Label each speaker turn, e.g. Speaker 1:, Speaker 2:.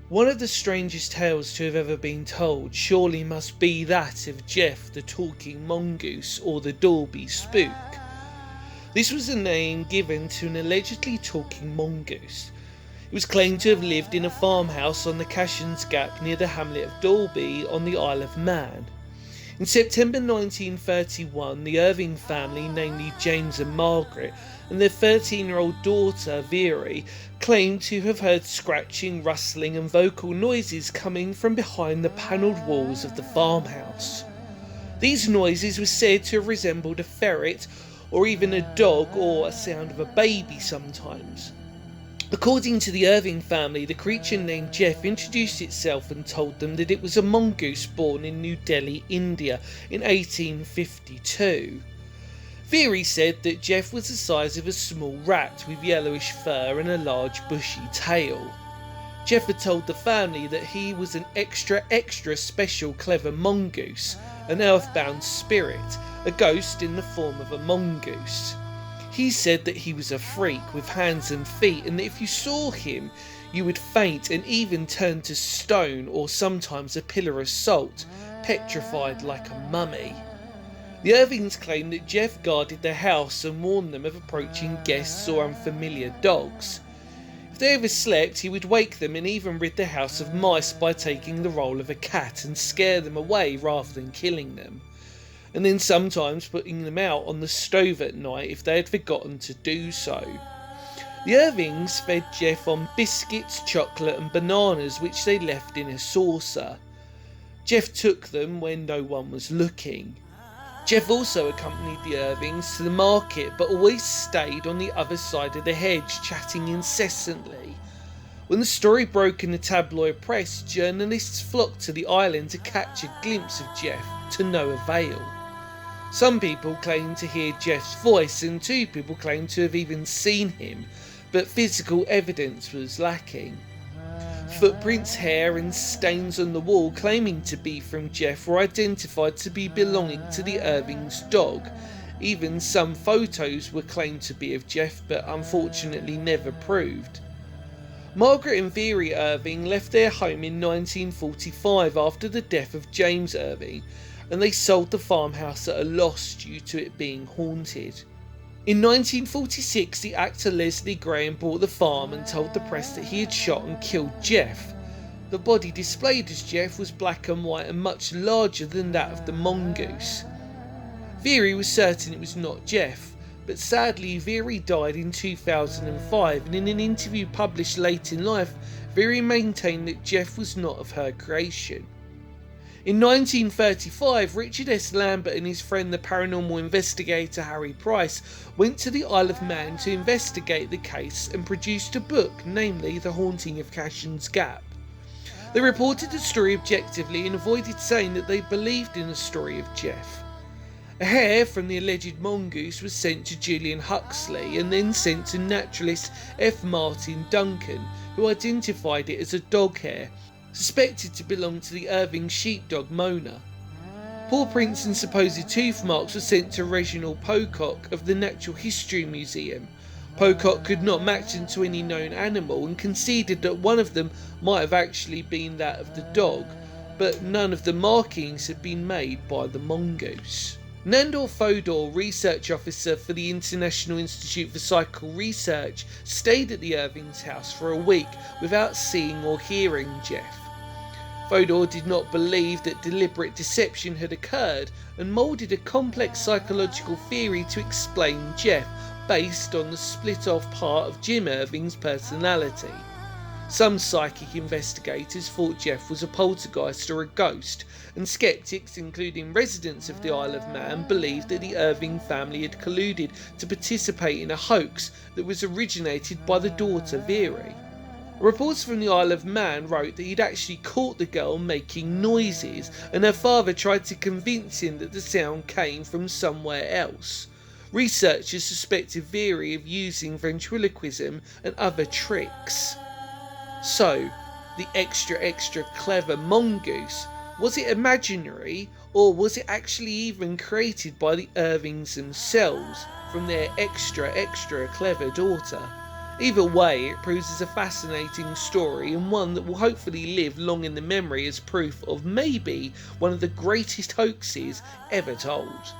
Speaker 1: One of the strangest tales to have ever been told surely must be that of GEF the talking mongoose, or the Dalby Spook. This was a name given to an allegedly talking mongoose. It was claimed to have lived in a farmhouse on the Cashin's Gap near the hamlet of Dalby on the Isle of Mann. In September 1931, the Irving family, namely James and Margaret, and their 13-year-old daughter Veery, claimed to have heard scratching, rustling and vocal noises coming from behind the panelled walls of the farmhouse. These noises were said to have resembled a ferret or even a dog, or a sound of a baby sometimes. According to the Irving family, the creature named GEF introduced itself and told them that it was a mongoose born in New Delhi, India in 1852. Veery said that GEF was the size of a small rat with yellowish fur and a large bushy tail. GEF had told the family that he was an extra special clever mongoose, an earthbound spirit, a ghost in the form of a mongoose. He said that he was a freak with hands and feet, and that if you saw him you would faint and even turn to stone or sometimes a pillar of salt, petrified like a mummy. The Irvings claimed that GEF guarded their house and warned them of approaching guests or unfamiliar dogs. If they overslept, he would wake them and even rid the house of mice by taking the role of a cat and scare them away rather than killing them, and then sometimes putting them out on the stove at night if they had forgotten to do so. The Irvings fed GEF on biscuits, chocolate and bananas which they left in a saucer. GEF took them when no one was looking. GEF also accompanied the Irvings to the market, but always stayed on the other side of the hedge, chatting incessantly. When the story broke in the tabloid press, journalists flocked to the island to catch a glimpse of GEF, to no avail. Some people claimed to hear GEF's voice, and 2 people claimed to have even seen him, but physical evidence was lacking. Footprints, hair and stains on the wall claiming to be from GEF were identified to be belonging to the Irving's dog. Even some photos were claimed to be of GEF, but unfortunately never proved. Margaret and Veery Irving left their home in 1945 after the death of James Irving, and they sold the farmhouse at a loss due to it being haunted. In 1946, the actor Leslie Graham bought the farm and told the press that he had shot and killed GEF. The body displayed as GEF was black and white and much larger than that of the mongoose. Veery was certain it was not GEF, but sadly Veery died in 2005, and in an interview published late in life, Veery maintained that GEF was not of her creation. In 1935, Richard S. Lambert and his friend the paranormal investigator Harry Price went to the Isle of Mann to investigate the case and produced a book, namely The Haunting of Cashin's Gap. They reported the story objectively and avoided saying that they believed in the story of GEF. A hair from the alleged mongoose was sent to Julian Huxley and then sent to naturalist F. Martin Duncan, who identified it as a dog hair, suspected to belong to the Irving sheepdog Mona. Paw prints and supposed tooth marks were sent to Reginald Pocock of the Natural History Museum. Pocock could not match them to any known animal and conceded that one of them might have actually been that of the dog, but none of the markings had been made by the mongoose. Nandor Fodor, research officer for the International Institute for Psychical Research, stayed at the Irving's house for a week without seeing or hearing GEF. Fodor did not believe that deliberate deception had occurred and moulded a complex psychological theory to explain GEF based on the split-off part of Jim Irving's personality. Some psychic investigators thought GEF was a poltergeist or a ghost, and skeptics, including residents of the Isle of Mann, believed that the Irving family had colluded to participate in a hoax that was originated by the daughter Veery. Reports from the Isle of Mann wrote that he'd actually caught the girl making noises, and her father tried to convince him that the sound came from somewhere else. Researchers suspected Veery of using ventriloquism and other tricks. So, the extra clever mongoose, was it imaginary, or was it actually even created by the Irvings themselves from their extra clever daughter? Either way, it proves it's a fascinating story and one that will hopefully live long in the memory as proof of maybe one of the greatest hoaxes ever told.